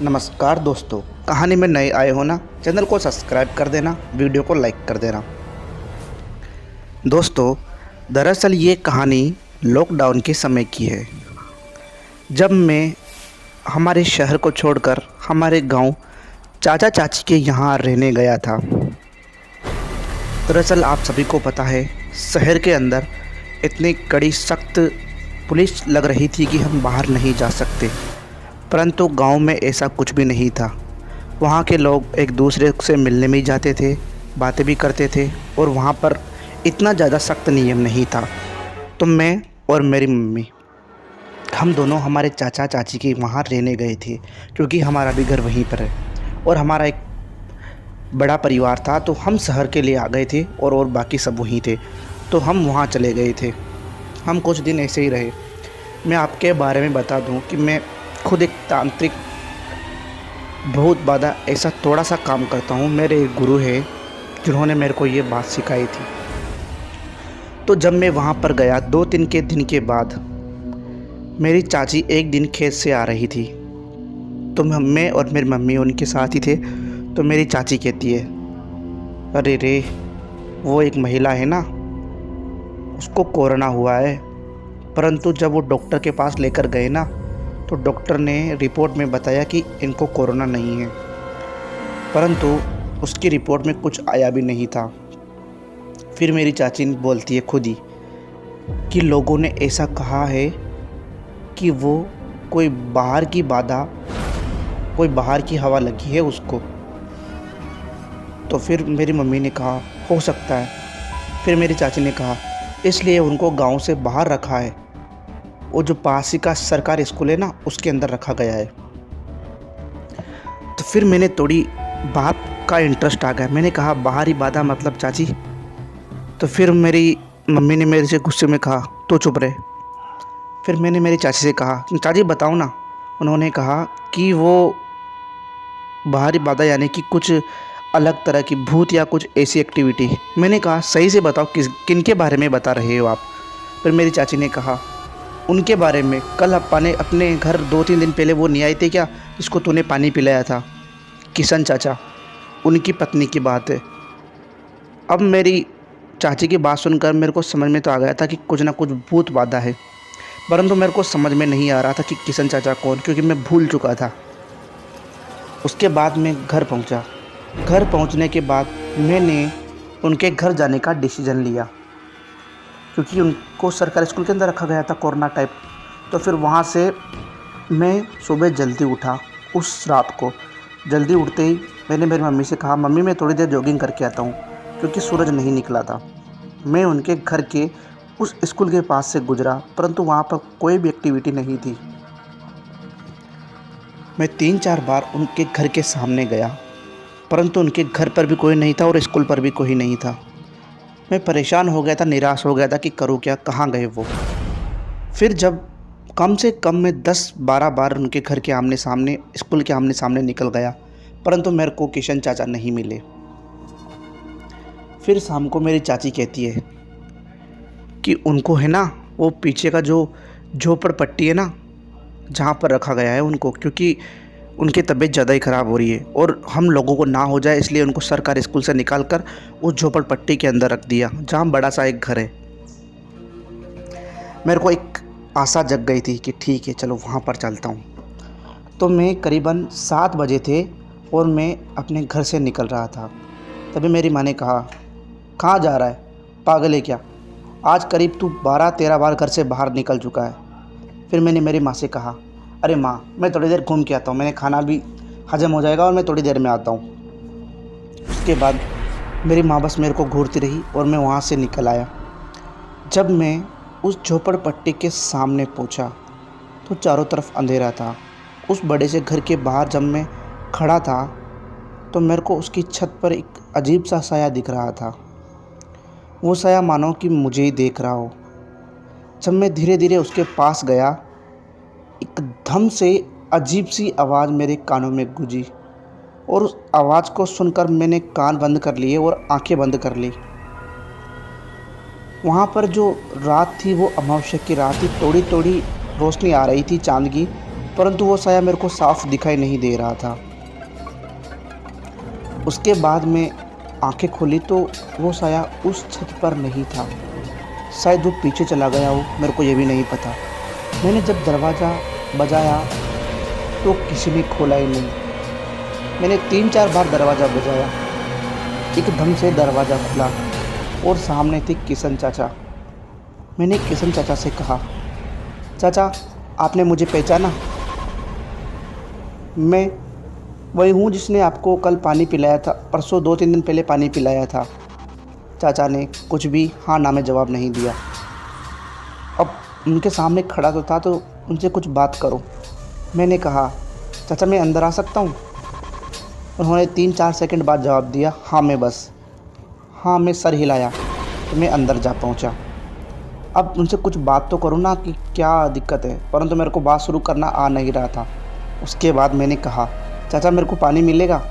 नमस्कार दोस्तों, कहानी में नए आए हो ना, चैनल को सब्सक्राइब कर देना, वीडियो को लाइक कर देना। दोस्तों, दरअसल ये कहानी लॉकडाउन के समय की है, जब मैं हमारे शहर को छोड़कर हमारे गांव चाचा चाची के यहाँ रहने गया था। दरअसल आप सभी को पता है, शहर के अंदर इतनी कड़ी सख्त पुलिस लग रही थी कि हम बाहर नहीं जा सकते, परंतु गांव में ऐसा कुछ भी नहीं था। वहाँ के लोग एक दूसरे से मिलने में ही जाते थे, बातें भी करते थे और वहाँ पर इतना ज़्यादा सख्त नियम नहीं था। तो मैं और मेरी मम्मी हम दोनों हमारे चाचा चाची के वहाँ रहने गए थे, क्योंकि हमारा भी घर वहीं पर है और हमारा एक बड़ा परिवार था। तो हम शहर के लिए आ गए थे और बाकी सब वहीं थे, तो हम वहाँ चले गए थे। हम कुछ दिन ऐसे ही रहे। मैं आपके बारे में बता दूं कि मैं खुद एक तांत्रिक बहुत ज़्यादा ऐसा थोड़ा सा काम करता हूं। मेरे एक गुरु है जिन्होंने मेरे को ये बात सिखाई थी। तो जब मैं वहाँ पर गया 2-3 के दिन के बाद, मेरी चाची एक दिन खेत से आ रही थी, तो मैं और मेरी मम्मी उनके साथ ही थे। तो मेरी चाची कहती है, अरे रे, वो एक महिला है ना, उसको कोरोना हुआ है। परंतु जब वो डॉक्टर के पास लेकर गए ना, तो डॉक्टर ने रिपोर्ट में बताया कि इनको कोरोना नहीं है, परंतु उसकी रिपोर्ट में कुछ आया भी नहीं था। फिर मेरी चाची बोलती है खुद ही कि लोगों ने ऐसा कहा है कि वो कोई बाहर की बाधा, कोई बाहर की हवा लगी है उसको। तो फिर मेरी मम्मी ने कहा हो सकता है। फिर मेरी चाची ने कहा इसलिए उनको गांव से बाहर रखा है, वो जो पास ही का सरकारी स्कूल है ना, उसके अंदर रखा गया है। तो फिर मैंने थोड़ी बात का इंटरेस्ट आ गया। मैंने कहा बाहरी बाधा मतलब चाची? तो फिर मेरी मम्मी ने मेरे से गुस्से में कहा तो चुप रहे। फिर मैंने मेरी चाची से कहा चाची बताओ ना। उन्होंने कहा कि वो बाहरी बाधा यानी कि कुछ अलग तरह की भूत या कुछ ऐसी एक्टिविटी। मैंने कहा सही से बताओ, किन के बारे में बता रहे हो आप? फिर मेरी चाची ने कहा उनके बारे में, कल अपने अपने घर 2-3 दिन पहले वो नहीं आए थे क्या, जिसको तूने पानी पिलाया था, किशन चाचा, उनकी पत्नी की बात है। अब मेरी चाची की बात सुनकर मेरे को समझ में तो आ गया था कि कुछ ना कुछ भूत बाधा है, परंतु मेरे को समझ में नहीं आ रहा था कि किशन चाचा कौन, क्योंकि मैं भूल चुका था। उसके बाद मैं घर पहुंचा। घर पहुंचने के बाद मैंने उनके घर जाने का डिसीज़न लिया, क्योंकि उनको सरकारी स्कूल के अंदर रखा गया था कोरोना टाइप। तो फिर वहाँ से मैं सुबह जल्दी उठा। उस रात को जल्दी उठते ही मैंने मेरी मम्मी से कहा मम्मी मैं थोड़ी देर जॉगिंग करके आता हूँ, क्योंकि सूरज नहीं निकला था। मैं उनके घर के उस स्कूल के पास से गुजरा, परंतु वहाँ पर कोई भी एक्टिविटी नहीं थी। मैं 3-4 बार उनके घर के सामने गया, परंतु उनके घर पर भी कोई नहीं था और स्कूल पर भी कोई नहीं था। मैं परेशान हो गया था, निराश हो गया था कि करूँ क्या, कहाँ गए वो। फिर जब कम से कम मैं 10-12 बार उनके घर के आमने सामने, स्कूल के आमने सामने निकल गया, परंतु मेरे को किशन चाचा नहीं मिले। फिर शाम को मेरी चाची कहती है कि उनको है ना, वो पीछे का जो झोपड़पट्टी है ना, जहाँ पर रखा गया है उनको, क्योंकि उनकी तबीयत ज़्यादा ही ख़राब हो रही है और हम लोगों को ना हो जाए, इसलिए उनको सरकारी स्कूल से निकाल कर उस झोपड़पट्टी के अंदर रख दिया, जहाँ बड़ा सा एक घर है। मेरे को एक आशा जग गई थी कि ठीक है चलो वहाँ पर चलता हूँ। तो मैं करीबन 7 बजे थे और मैं अपने घर से निकल रहा था। तभी मेरी माँ ने कहा कहाँ जा रहा है, पागल है क्या, आज करीब तू 12-13 बार घर से बाहर निकल चुका है। फिर मैंने मेरी माँ से कहा अरे माँ मैं थोड़ी देर घूम के आता हूँ, मैंने खाना भी हजम हो जाएगा और मैं थोड़ी देर में आता हूँ। उसके बाद मेरी माँ बस मेरे को घूरती रही और मैं वहाँ से निकल आया। जब मैं उस झोपड़पट्टी के सामने पहुँचा तो चारों तरफ अंधेरा था। उस बड़े से घर के बाहर जब मैं खड़ा था तो मेरे को उसकी छत पर एक अजीब सा साया दिख रहा था। वो साया मानो कि मुझे ही देख रहा हो। जब मैं धीरे धीरे उसके पास गया, एकदम से अजीब सी आवाज़ मेरे कानों में गूंजी और उस आवाज़ को सुनकर मैंने कान बंद कर लिए और आंखें बंद कर ली। वहाँ पर जो रात थी वो अमावस्या की रात थी, थोड़ी थोड़ी रोशनी आ रही थी चांद की, परंतु वो साया मेरे को साफ दिखाई नहीं दे रहा था। उसके बाद मैं आंखें खोली तो वो साया उस छत पर नहीं था। शायद वो पीछे चला गया हो, मेरे को ये भी नहीं पता। मैंने जब दरवाज़ा बजाया तो किसी ने खोला ही नहीं। मैंने 3-4 बार दरवाज़ा बजाया, एकदम से दरवाज़ा खुला और सामने थे किशन चाचा। मैंने किशन चाचा से कहा, चाचा आपने मुझे पहचाना? मैं वही हूँ जिसने आपको कल पानी पिलाया था, परसों 2-3 दिन पहले पानी पिलाया था। चाचा ने कुछ भी हाँ ना में जवाब नहीं दिया। अब उनके सामने खड़ा तो था तो उनसे कुछ बात करो। मैंने कहा, चाचा मैं अंदर आ सकता हूँ? उन्होंने 3-4 सेकंड बाद जवाब दिया, हाँ मैं बस। हाँ मैं सर हिलाया तो मैं अंदर जा पहुँचा। अब उनसे कुछ बात तो करो ना कि क्या दिक्कत है, परंतु मेरे को बात शुरू करना आ नहीं रहा था। उसके बाद मैंने कहा, चाचा मेरे को पानी मिलेगा?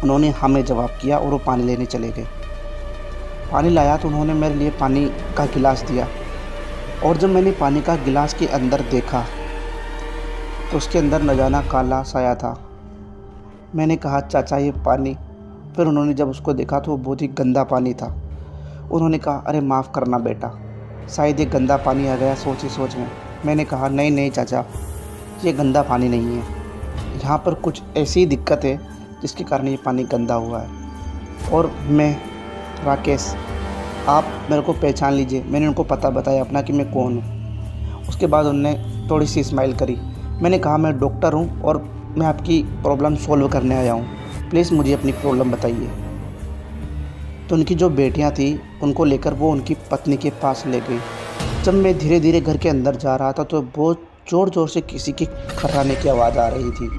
उन्होंने हाँ में जवाब किया और वो पानी लेने चले गए। पानी लाया तो उन्होंने मेरे लिए पानी का गिलास दिया और जब मैंने पानी का गिलास के अंदर देखा तो उसके अंदर न जाना काला साया था। मैंने कहा, चाचा ये पानी। फिर उन्होंने जब उसको देखा तो वो बहुत ही गंदा पानी था। उन्होंने कहा, अरे माफ़ करना बेटा, शायद ये गंदा पानी आ गया सोच ही सोच में। मैंने कहा, नहीं नहीं चाचा, ये गंदा पानी नहीं है, यहाँ पर कुछ ऐसी दिक्कत है जिसके कारण ये पानी गंदा हुआ है। और मैं राकेश, आप मेरे को पहचान लीजिए। मैंने उनको पता बताया अपना कि मैं कौन हूँ। उसके बाद उन्होंने थोड़ी सी स्माइल करी। मैंने कहा, मैं डॉक्टर हूँ और मैं आपकी प्रॉब्लम सॉल्व करने आया हूँ, प्लीज़ मुझे अपनी प्रॉब्लम बताइए। तो उनकी जो बेटियाँ थी उनको लेकर वो उनकी पत्नी के पास ले गई। जब मैं धीरे धीरे घर के अंदर जा रहा था तो बहुत ज़ोर ज़ोर से किसी की खर्राने की आवाज़ आ रही थी,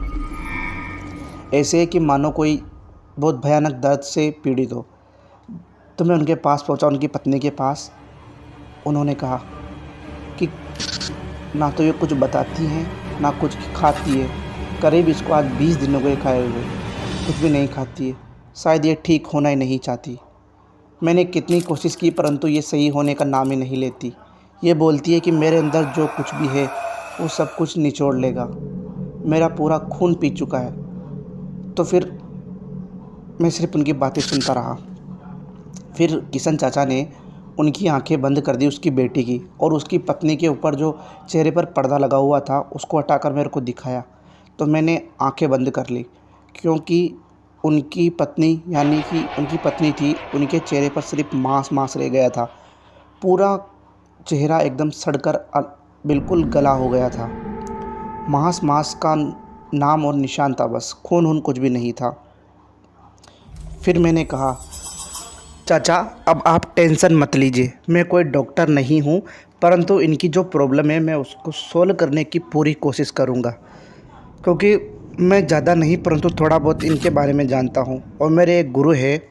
ऐसे कि मानो कोई बहुत भयानक दर्द से पीड़ित हो। तो मैं उनके पास पहुंचा, उनकी पत्नी के पास। उन्होंने कहा कि ना तो ये कुछ बताती हैं ना कुछ खाती है, करीब इसको आज 20 दिन हो गए खाए हुए, कुछ भी नहीं खाती है, शायद ये ठीक होना ही नहीं चाहती। मैंने कितनी कोशिश की परंतु ये सही होने का नाम ही नहीं लेती। ये बोलती है कि मेरे अंदर जो कुछ भी है वो सब कुछ निचोड़ लेगा, मेरा पूरा खून पी चुका है। तो फिर मैं सिर्फ उनकी बातें सुनता रहा। फिर किशन चाचा ने उनकी आंखें बंद कर दी, उसकी बेटी की, और उसकी पत्नी के ऊपर जो चेहरे पर पर्दा लगा हुआ था उसको हटाकर मेरे को दिखाया। तो मैंने आंखें बंद कर ली क्योंकि उनकी पत्नी यानी कि उनकी पत्नी थी, उनके चेहरे पर सिर्फ मांस रह गया था। पूरा चेहरा एकदम सड़कर बिल्कुल गला हो गया था। मांस का नाम और निशान था, बस खून कुछ भी नहीं था। फिर मैंने कहा, चाचा अब आप टेंशन मत लीजिए, मैं कोई डॉक्टर नहीं हूँ, परंतु इनकी जो प्रॉब्लम है मैं उसको सोल्व करने की पूरी कोशिश करूँगा, क्योंकि मैं ज़्यादा नहीं परंतु थोड़ा बहुत इनके बारे में जानता हूँ। और मेरे एक गुरु है,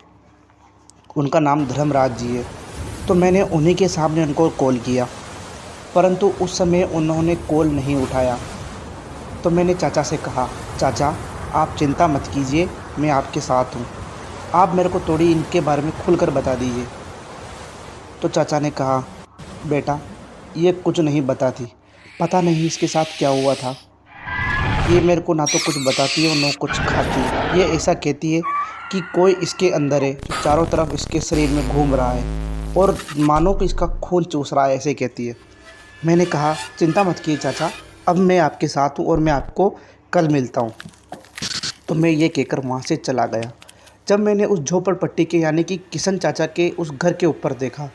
उनका नाम धर्मराज जी है। तो मैंने उन्हीं के सामने उनको कॉल किया, परंतु उस समय उन्होंने कॉल नहीं उठाया। तो मैंने चाचा से कहा, चाचा आप चिंता मत कीजिए, मैं आपके साथ हूँ, आप मेरे को थोड़ी इनके बारे में खुलकर बता दीजिए। तो चाचा ने कहा, बेटा ये कुछ नहीं बताती, पता नहीं इसके साथ क्या हुआ था, ये मेरे को ना तो कुछ बताती है और ना कुछ खाती है। ये ऐसा कहती है कि कोई इसके अंदर है, चारों तरफ इसके शरीर में घूम रहा है और मानो कि इसका खून चूस रहा है, ऐसे कहती है। मैंने कहा, चिंता मत कीजिए चाचा, अब मैं आपके साथ हूँ और मैं आपको कल मिलता हूँ। तो मैं ये कहकर वहाँ से चला गया। जब मैंने उस झोपड़पट्टी के यानी कि किशन चाचा के उस घर के ऊपर देखा,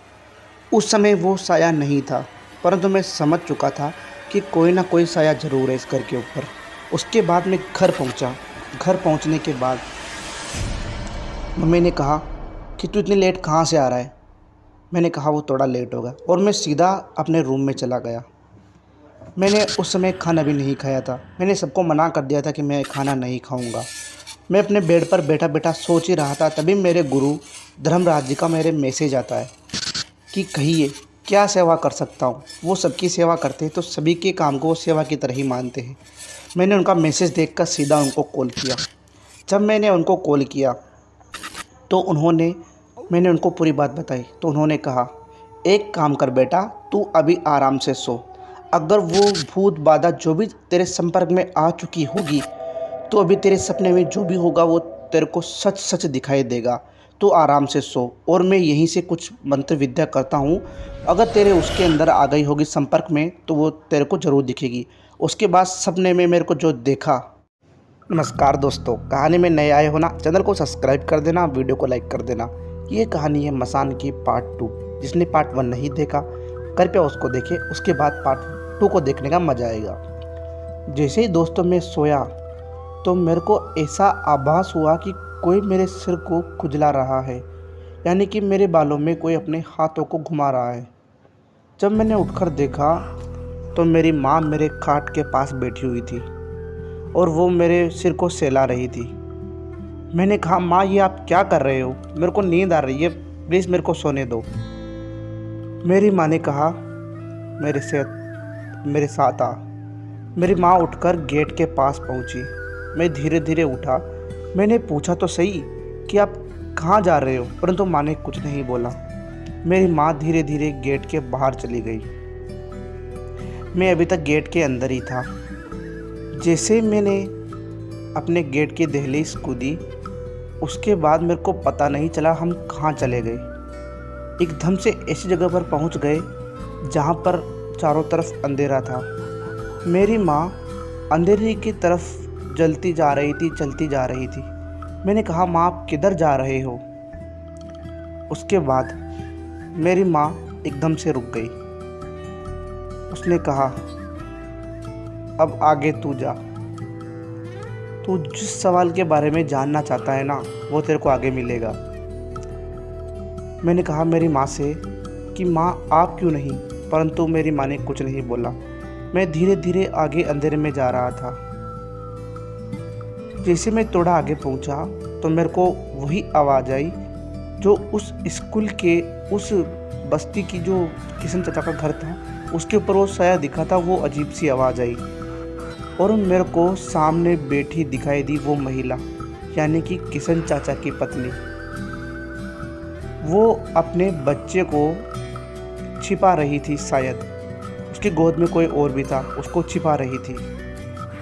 उस समय वो साया नहीं था, परंतु मैं समझ चुका था कि कोई ना कोई साया ज़रूर है इस घर के ऊपर। उसके बाद मैं घर पहुंचा। घर पहुंचने के बाद मम्मी ने कहा कि तू इतनी लेट कहाँ से आ रहा है? मैंने कहा वो थोड़ा लेट होगा और मैं सीधा अपने रूम में चला गया। मैंने उस समय खाना भी नहीं खाया था। मैंने सबको मना कर दिया था कि मैं खाना नहीं खाऊंगा। मैं अपने बेड पर बैठा बैठा सोच ही रहा था, तभी मेरे गुरु धर्मराज जी का मेरे मैसेज आता है कि कहिए क्या सेवा कर सकता हूँ। वो सबकी सेवा करते हैं तो सभी के काम को वो सेवा की तरह ही मानते हैं। मैंने उनका मैसेज देखकर सीधा उनको कॉल किया। जब मैंने उनको कॉल किया तो मैंने उनको पूरी बात बताई। तो उन्होंने कहा, एक काम कर बेटा, तू अभी आराम से सो, अगर वो भूत बाधा जो भी तेरे संपर्क में आ चुकी होगी, तो अभी तेरे सपने में जो भी होगा वो तेरे को सच सच दिखाई देगा। तो आराम से सो, और मैं यहीं से कुछ मंत्र विद्या करता हूँ। अगर तेरे उसके अंदर आ गई होगी संपर्क में, तो वो तेरे को ज़रूर दिखेगी। उसके बाद सपने में मेरे को जो देखा। नमस्कार दोस्तों, कहानी में नए आए हो ना, चैनल को सब्सक्राइब कर देना, वीडियो को लाइक कर देना। ये कहानी है मसान की पार्ट 2। जिसने पार्ट 1 नहीं देखा, कृपया उसको देखे, उसके बाद पार्ट 2 को देखने का मज़ा आएगा। जैसे ही दोस्तों मैं सोया, तो मेरे को ऐसा आभास हुआ कि कोई मेरे सिर को खुजला रहा है, यानी कि मेरे बालों में कोई अपने हाथों को घुमा रहा है। जब मैंने उठकर देखा, तो मेरी माँ मेरे खाट के पास बैठी हुई थी और वो मेरे सिर को सहला रही थी। मैंने कहा, माँ ये आप क्या कर रहे हो? मेरे को नींद आ रही है, प्लीज़ मेरे को सोने दो। मेरी माँ ने कहा, मेरे साथ आ। मेरी माँ उठकर गेट के पास पहुँची। मैं धीरे धीरे उठा। मैंने पूछा तो सही कि आप कहाँ जा रहे हो, परंतु माँ ने कुछ नहीं बोला। मेरी माँ धीरे धीरे गेट के बाहर चली गई। मैं अभी तक गेट के अंदर ही था। जैसे मैंने अपने गेट की दहलीज कूदी, उसके बाद मेरे को पता नहीं चला हम कहाँ चले गए। एकदम से ऐसी जगह पर पहुँच गए जहाँ पर चारों तरफ अंधेरा था। मेरी माँ अंधेरे की तरफ चलती जा रही थी। मैंने कहा, माँ आप किधर जा रहे हो? उसके बाद मेरी माँ एकदम से रुक गई। उसने कहा, अब आगे तू जा। तू जिस सवाल के बारे में जानना चाहता है ना, वो तेरे को आगे मिलेगा। मैंने कहा मेरी माँ से कि माँ आप क्यों नहीं, परंतु मेरी माँ ने कुछ नहीं बोला। मैं धीरे धीरे आगे अंधेरे में जा रहा था। जैसे मैं थोड़ा आगे पहुंचा, तो मेरे को वही आवाज़ आई जो उस स्कूल के उस बस्ती की, जो किशन चाचा का घर था, उसके ऊपर वो साया दिखा था। वो अजीब सी आवाज़ आई और मेरे को सामने बैठी दिखाई दी वो महिला, यानी कि किशन चाचा की पत्नी। वो अपने बच्चे को छिपा रही थी, शायद उसकी गोद में कोई और भी था, उसको छिपा रही थी।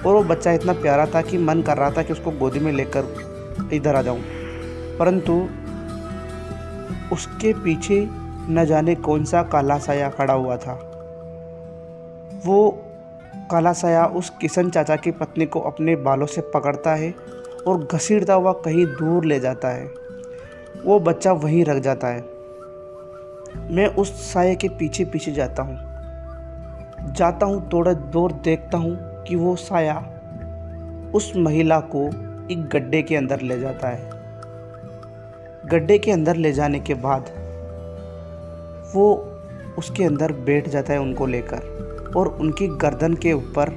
और वो बच्चा इतना प्यारा था कि मन कर रहा था कि उसको गोदी में लेकर इधर आ जाऊं, परंतु उसके पीछे न जाने कौन सा काला साया खड़ा हुआ था। वो काला साया उस किशन चाचा की पत्नी को अपने बालों से पकड़ता है और घसीटता हुआ कहीं दूर ले जाता है। वो बच्चा वहीं रख जाता है। मैं उस साये के पीछे पीछे जाता हूँ, थोड़ा दूर देखता हूँ कि वो साया उस महिला को एक गड्ढे के अंदर ले जाता है। गड्ढे के अंदर ले जाने के बाद वो उसके अंदर बैठ जाता है उनको लेकर, और उनकी गर्दन के ऊपर,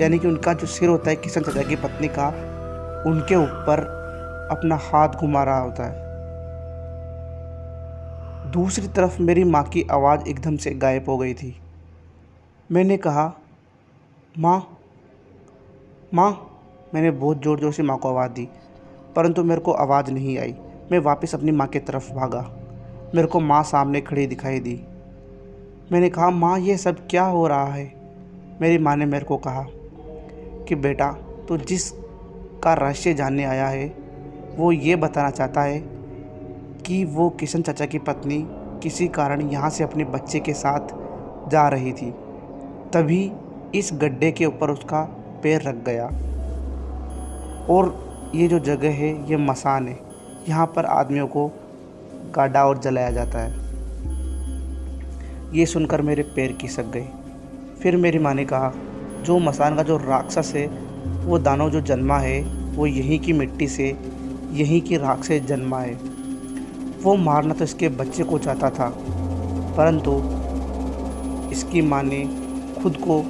यानी कि उनका जो सिर होता है किशन चाचा की पत्नी का, उनके ऊपर अपना हाथ घुमा रहा होता है। दूसरी तरफ मेरी माँ की आवाज़ एकदम से गायब हो गई थी। मैंने कहा, माँ माँ। मैंने बहुत ज़ोर ज़ोर से माँ को आवाज़ दी, परंतु मेरे को आवाज़ नहीं आई। मैं वापस अपनी माँ की तरफ भागा। मेरे को माँ सामने खड़ी दिखाई दी। मैंने कहा, माँ ये सब क्या हो रहा है? मेरी माँ ने मेरे को कहा कि बेटा, तो जिस का रहस्य जानने आया है, वो ये बताना चाहता है कि वो किशन चाचा की पत्नी किसी कारण यहाँ से अपने बच्चे के साथ जा रही थी, तभी इस गड्ढे के ऊपर उसका पैर रख गया। और ये जो जगह है, ये मसान है। यहाँ पर आदमियों को गाड़ा और जलाया जाता है। ये सुनकर मेरे पैर खिसक गए। फिर मेरी माँ ने कहा, जो मसान का जो राक्षस है, वो दानव जो जन्मा है, वो यहीं की मिट्टी से, यहीं की राख से जन्मा है। वो मारना तो इसके बच्चे को चाहता था, परंतु इसकी माँ ने खुद को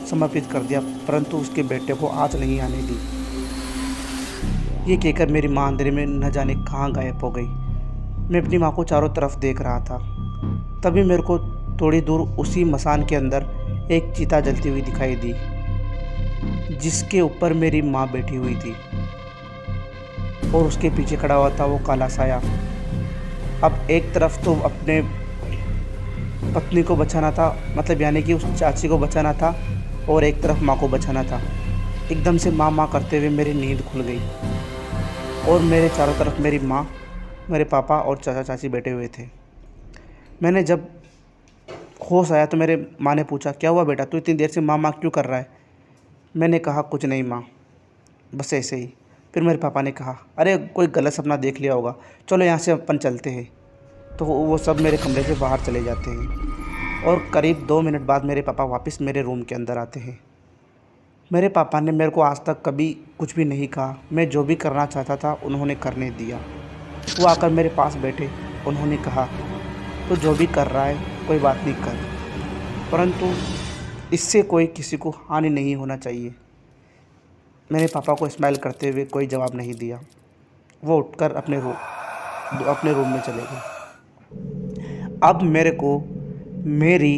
समर्पित कर दिया, परंतु उसके बेटे को आज नहीं आने दी। ये कहकर मेरी माँ अंधेरे में न जाने कहाँ गायब हो गई। मैं अपनी माँ को चारों तरफ देख रहा था। तभी मेरे को थोड़ी दूर उसी मसान के अंदर एक चिता जलती हुई दिखाई दी, जिसके ऊपर मेरी माँ बैठी हुई थी और उसके पीछे खड़ा हुआ था वो काला साया। अब एक तरफ तो अपने पत्नी को बचाना था, मतलब यानी कि उस चाची को बचाना था, और एक तरफ माँ को बचाना था। एकदम से माँ माँ करते हुए मेरी नींद खुल गई और मेरे चारों तरफ मेरी माँ, मेरे पापा और चाचा चाची बैठे हुए थे। मैंने जब होश आया तो मेरे माँ ने पूछा, क्या हुआ बेटा, तू इतनी देर से माँ माँ क्यों कर रहा है? मैंने कहा, कुछ नहीं माँ, बस ऐसे ही। फिर मेरे पापा ने कहा, अरे कोई गलत सपना देख लिया होगा, चलो यहाँ से अपन चलते हैं। तो वो सब मेरे कमरे से बाहर चले जाते हैं और करीब 2 मिनट बाद मेरे पापा वापस मेरे रूम के अंदर आते हैं। मेरे पापा ने मेरे को आज तक कभी कुछ भी नहीं कहा। मैं जो भी करना चाहता था उन्होंने करने दिया। वो आकर मेरे पास बैठे, उन्होंने कहा, तो जो भी कर रहा है कोई बात नहीं कर, परंतु इससे कोई किसी को हानि नहीं होना चाहिए। मैंने पापा को स्माइल करते हुए कोई जवाब नहीं दिया। वो उठकर अपने रूम में चले गए। अब मेरे को मेरी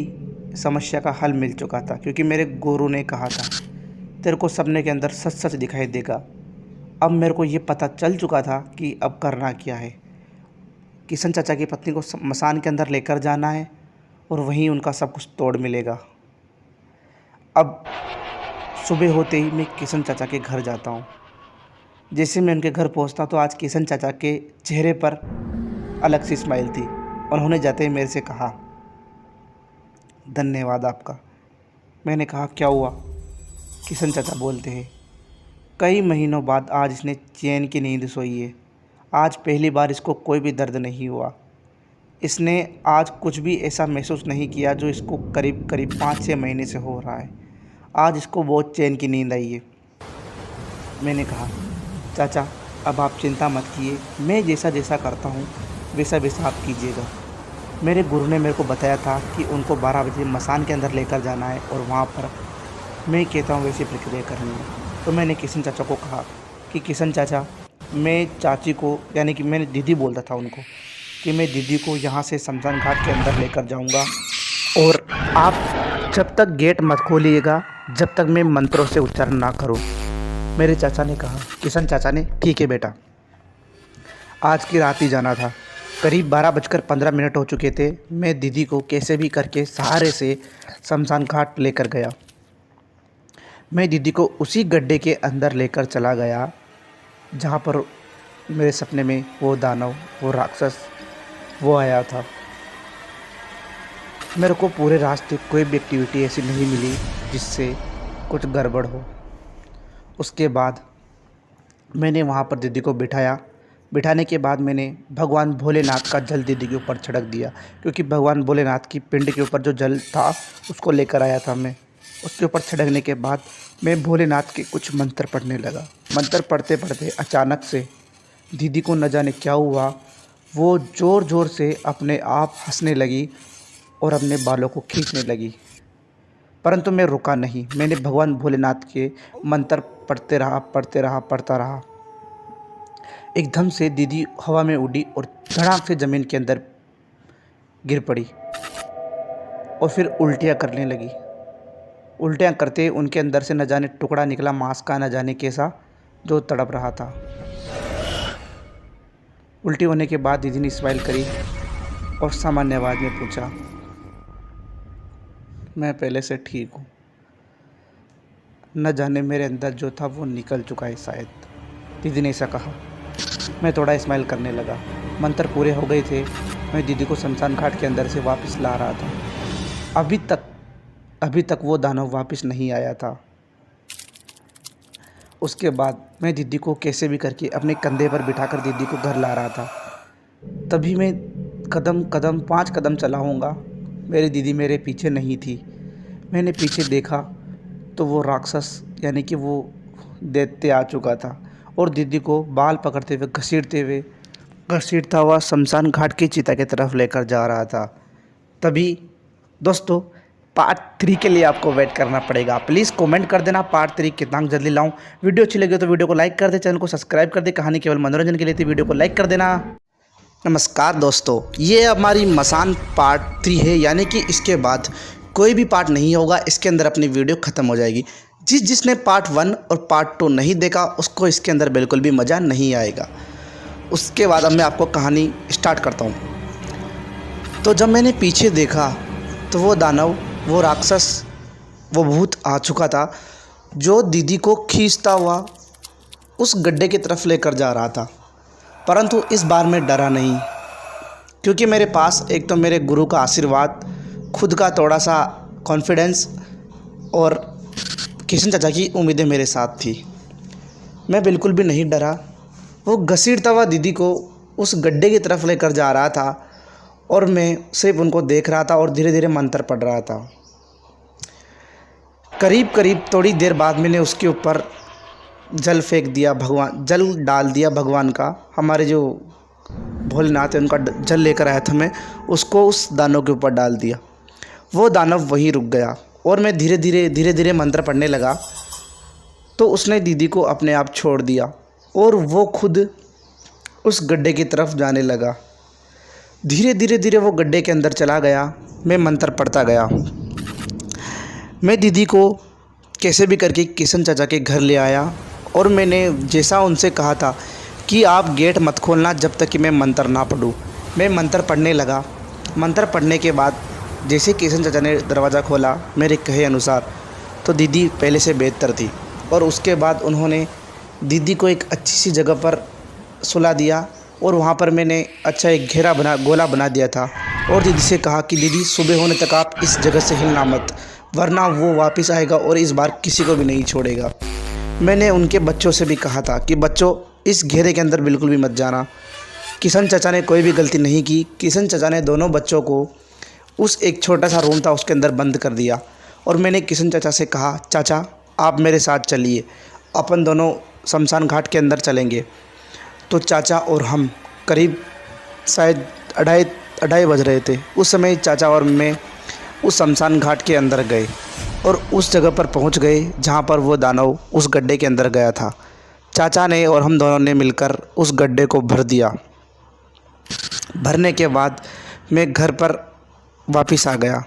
समस्या का हल मिल चुका था, क्योंकि मेरे गुरु ने कहा था, तेरे को सपने के अंदर सच सच दिखाई देगा। अब मेरे को ये पता चल चुका था कि अब करना क्या है। किशन चाचा की पत्नी को स्मशान के अंदर लेकर जाना है और वहीं उनका सब कुछ तोड़ मिलेगा। अब सुबह होते ही मैं किशन चाचा के घर जाता हूँ। जैसे मैं उनके घर पहुँचता तो आज किशन चाचा के चेहरे पर अलग सी स्माइल थी। उन्होंने जाते ही मेरे से कहा, धन्यवाद आपका। मैंने कहा, क्या हुआ? किशन चाचा बोलते हैं, कई महीनों बाद आज इसने चैन की नींद सोई है। आज पहली बार इसको कोई भी दर्द नहीं हुआ। इसने आज कुछ भी ऐसा महसूस नहीं किया जो इसको करीब 5-6 महीने से हो रहा है। आज इसको बहुत चैन की नींद आई है। मैंने कहा, चाचा अब आप चिंता मत कीजिए, मैं जैसा जैसा करता हूँ वैसा वैसा आप कीजिएगा। मेरे गुरु ने मेरे को बताया था कि उनको 12 बजे मसान के अंदर लेकर जाना है और वहाँ पर मैं कहता हूँ वैसी प्रक्रिया करनी है। तो मैंने किशन चाचा को कहा कि किशन चाचा, मैं चाची को, यानी कि मैंने दीदी बोलता था उनको, कि मैं दीदी को यहाँ से शमशान घाट के अंदर लेकर जाऊँगा और आप जब तक गेट मत खोलिएगा जब तक मैं मंत्रों से उच्चारण ना करूँ। मेरे चाचा ने कहा, किशन चाचा ने, ठीक है बेटा। आज की रात ही जाना था। करीब 12:15 हो चुके थे। मैं दीदी को कैसे भी करके सहारे से शमशान घाट लेकर गया। मैं दीदी को उसी गड्ढे के अंदर लेकर चला गया जहाँ पर मेरे सपने में वो दानव, वो राक्षस, वो आया था। मेरे को पूरे रास्ते कोई भी एक्टिविटी ऐसी नहीं मिली जिससे कुछ गड़बड़ हो। उसके बाद मैंने वहाँ पर दीदी को बिठाने के बाद मैंने भगवान भोलेनाथ का जल दीदी के ऊपर छिड़क दिया, क्योंकि भगवान भोलेनाथ की पिंड के ऊपर जो जल था उसको लेकर आया था मैं। उसके ऊपर छिड़कने के बाद मैं भोलेनाथ के कुछ मंत्र पढ़ने लगा। मंत्र पढ़ते पढ़ते अचानक से दीदी को न जाने क्या हुआ, वो ज़ोर ज़ोर से अपने आप हंसने लगी और अपने बालों को खींचने लगी। परंतु मैं रुका नहीं। मैंने भगवान भोलेनाथ के मंत्र पढ़ता रहा। एकदम से दीदी हवा में उड़ी और धड़ाक से ज़मीन के अंदर गिर पड़ी और फिर उल्टियाँ करने लगी। उल्टियाँ करते उनके अंदर से न जाने टुकड़ा निकला मांस का, न जाने कैसा, जो तड़प रहा था। उल्टी होने के बाद दीदी ने स्माइल करी और सामान्य आवाज़ में पूछा, मैं पहले से ठीक हूँ। न जाने मेरे अंदर जो था वो निकल चुका है शायद। दीदी ने ऐसा कहा। मैं थोड़ा स्माइल करने लगा। मंत्र पूरे हो गए थे। मैं दीदी को शमशान घाट के अंदर से वापस ला रहा था। अभी तक वो दानव वापस नहीं आया था। उसके बाद मैं दीदी को कैसे भी करके अपने कंधे पर बिठाकर दीदी को घर ला रहा था। तभी मैं 5 कदम चला हूँगा, मेरी दीदी मेरे पीछे नहीं थी। मैंने पीछे देखा तो वो राक्षस, यानी कि वो दैत्य आ चुका था और दीदी को बाल पकड़ते हुए घसीटता हुआ शमशान घाट की चिता की तरफ लेकर जा रहा था। तभी दोस्तों पार्ट 3 के लिए आपको वेट करना पड़ेगा। प्लीज़ कमेंट कर देना पार्ट 3 कितना जल्दी लाऊं। वीडियो अच्छी लगी तो वीडियो को लाइक कर दे, चैनल को सब्सक्राइब कर दे। कहानी केवल मनोरंजन के लिए थी, वीडियो को लाइक कर देना। नमस्कार दोस्तों, ये हमारी मसान पार्ट 3 है, यानी कि इसके बाद कोई भी पार्ट नहीं होगा। इसके अंदर अपनी वीडियो ख़त्म हो जाएगी। जिसने पार्ट 1 और पार्ट 2 नहीं देखा उसको इसके अंदर बिल्कुल भी मज़ा नहीं आएगा। उसके बाद अब मैं आपको कहानी स्टार्ट करता हूँ। तो जब मैंने पीछे देखा तो वो दानव, वो राक्षस, वो भूत आ चुका था जो दीदी को खींचता हुआ उस गड्ढे की तरफ लेकर जा रहा था। परंतु इस बार मैं डरा नहीं, क्योंकि मेरे पास एक तो मेरे गुरु का आशीर्वाद, खुद का थोड़ा सा कॉन्फिडेंस और किशन चाचा की उम्मीदें मेरे साथ थी। मैं बिल्कुल भी नहीं डरा। वो घसीटता हुआ दीदी को उस गड्ढे की तरफ लेकर जा रहा था और मैं सिर्फ उनको देख रहा था और धीरे धीरे मंत्र पढ़ रहा था। करीब करीब थोड़ी देर बाद मैंने उसके ऊपर जल फेंक दिया, जल डाल दिया भगवान का। हमारे जो भोलेनाथ है उनका जल लेकर आया था मैं, उसको उस दानव के ऊपर डाल दिया। वो दानव वहीं रुक गया और मैं धीरे धीरे मंत्र पढ़ने लगा तो उसने दीदी को अपने आप छोड़ दिया और वो खुद उस गड्ढे की तरफ जाने लगा। धीरे धीरे वो गड्ढे के अंदर चला गया। मैं मंत्र पढ़ता गया। मैं दीदी को कैसे भी करके किशन चाचा के घर ले आया और मैंने जैसा उनसे कहा था कि आप गेट मत खोलना जब तक कि मैं मंत्र ना पढ़ूँ। मैं मंत्र पढ़ने लगा। मंत्र पढ़ने के बाद जैसे किशन चाचा ने दरवाज़ा खोला मेरे कहे अनुसार, तो दीदी पहले से बेहतर थी और उसके बाद उन्होंने दीदी को एक अच्छी सी जगह पर सुला दिया और वहाँ पर मैंने अच्छा एक गोला बना दिया था और दीदी से कहा कि दीदी सुबह होने तक आप इस जगह से हिलना मत, वरना वो वापस आएगा और इस बार किसी को भी नहीं छोड़ेगा। मैंने उनके बच्चों से भी कहा था कि बच्चों इस घेरे के अंदर बिल्कुल भी मत जाना। किशन चाचा ने कोई भी गलती नहीं की। किशन चाचा ने दोनों बच्चों को उस एक छोटा सा रूम था उसके अंदर बंद कर दिया और मैंने किशन चाचा से कहा, चाचा आप मेरे साथ चलिए, अपन दोनों शमशान घाट के अंदर चलेंगे। तो चाचा और हम करीब शायद अढ़ाई बज रहे थे उस समय चाचा और मैं उस शमशान घाट के अंदर गए और उस जगह पर पहुंच गए जहां पर वो दानव उस गड्ढे के अंदर गया था। चाचा ने और हम दोनों ने मिलकर उस गड्ढे को भर दिया। भरने के बाद मैं घर पर वापस आ गया,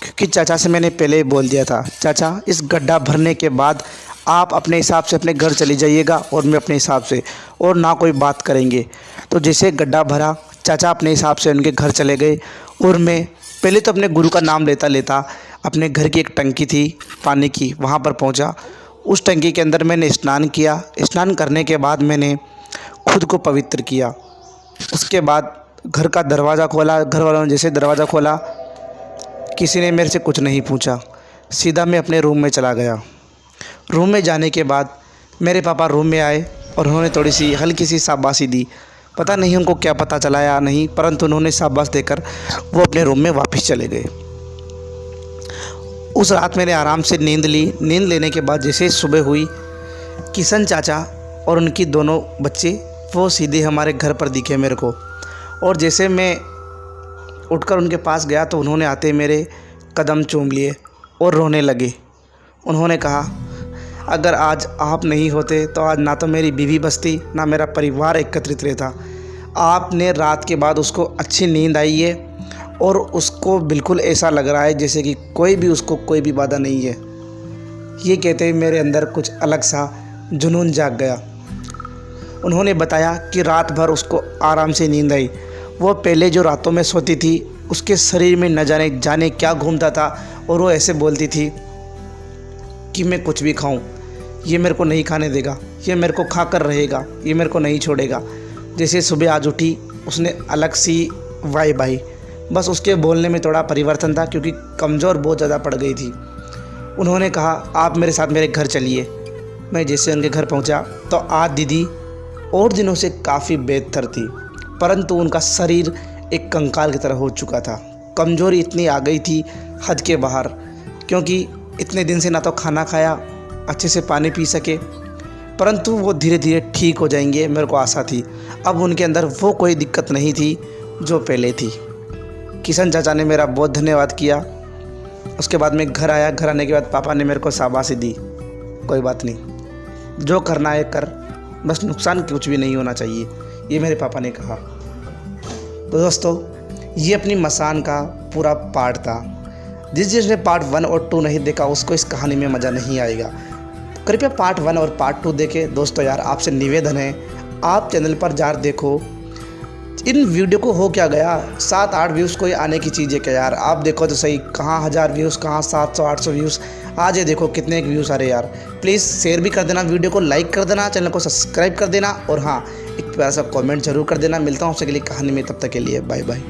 क्योंकि चाचा से मैंने पहले ही बोल दिया था, चाचा इस गड्ढा भरने के बाद आप अपने हिसाब से अपने घर चली जाइएगा और मैं अपने हिसाब से, और ना कोई बात करेंगे। तो जैसे गड्ढा भरा चाचा अपने हिसाब से उनके घर चले गए और मैं पहले तो अपने गुरु का नाम लेता लेता अपने घर की एक टंकी थी पानी की, वहाँ पर पहुँचा। उस टंकी के अंदर मैंने स्नान किया। स्नान करने के बाद मैंने खुद को पवित्र किया। उसके बाद घर का दरवाज़ा खोला। घर वालों ने जैसे दरवाज़ा खोला किसी ने मेरे से कुछ नहीं पूछा, सीधा मैं अपने रूम में चला गया। रूम में जाने के बाद मेरे पापा रूम में आए और उन्होंने थोड़ी सी हल्की सी शाबाशी दी। पता नहीं उनको क्या पता चला या नहीं, परंतु उन्होंने शाबाश देकर वो अपने रूम में वापस चले गए। उस रात मैंने आराम से नींद ली। नींद लेने के बाद जैसे सुबह हुई, किशन चाचा और उनकी दोनों बच्चे वो सीधे हमारे घर पर दिखे मेरे को, और जैसे मैं उठकर उनके पास गया तो उन्होंने आते मेरे कदम चूम लिए और रोने लगे। उन्होंने कहा, अगर आज आप नहीं होते तो आज ना तो मेरी बीवी बचती ना मेरा परिवार एकत्रित रहता। आपने रात के बाद उसको अच्छी नींद आई है और उसको बिल्कुल ऐसा लग रहा है जैसे कि उसको कोई भी बाधा नहीं है। ये कहते ही मेरे अंदर कुछ अलग सा जुनून जाग गया। उन्होंने बताया कि रात भर उसको आराम से नींद आई। वो पहले जो रातों में सोती थी उसके शरीर में न जाने क्या घूमता था और वो ऐसे बोलती थी कि मैं कुछ भी खाऊं, ये मेरे को नहीं खाने देगा, ये मेरे को खा कर रहेगा, ये मेरे को नहीं छोड़ेगा। जैसे सुबह आज उठी उसने अलग सी वाइब आई। बस उसके बोलने में थोड़ा परिवर्तन था क्योंकि कमज़ोर बहुत ज़्यादा पड़ गई थी। उन्होंने कहा, आप मेरे साथ मेरे घर चलिए। मैं जैसे उनके घर पहुंचा तो आज दीदी और दिनों से काफ़ी बेहतर थी, परंतु उनका शरीर एक कंकाल की तरह हो चुका था। कमज़ोरी इतनी आ गई थी हद के बाहर, क्योंकि इतने दिन से ना तो खाना खाया, अच्छे से पानी पी सके, परंतु वो धीरे धीरे ठीक हो जाएंगे, मेरे को आशा थी। अब उनके अंदर वो कोई दिक्कत नहीं थी जो पहले थी। किशन चाचा ने मेरा बहुत धन्यवाद किया। उसके बाद मैं घर आया। घर आने के बाद पापा ने मेरे को शाबाशी दी, कोई बात नहीं, जो करना है कर, बस नुकसान कुछ भी नहीं होना चाहिए, ये मेरे पापा ने कहा। तो दोस्तों, ये अपनी मसान का पूरा पार्ट था। जिसने पार्ट 1 और 2 नहीं देखा उसको इस कहानी में मज़ा नहीं आएगा। कृपया पार्ट 1 और पार्ट 2 देखें। दोस्तों यार, आपसे निवेदन है, आप चैनल पर जार देखो। इन वीडियो को हो क्या गया, 7-8 व्यूज़ कोई आने की चीज़ है क्या यार। आप देखो तो सही, कहाँ 1000 व्यूज़, कहाँ 700-800 व्यूज़। आज ये देखो कितने व्यूज़ आ रहे यार। प्लीज़ शेयर भी कर देना, वीडियो को लाइक कर देना, चैनल को सब्सक्राइब कर देना और हाँ, एक प्यारा सा कमेंट जरूर कर देना। मिलता हूँ आपसे अगली कहानी में, तब तक के लिए बाय बाय।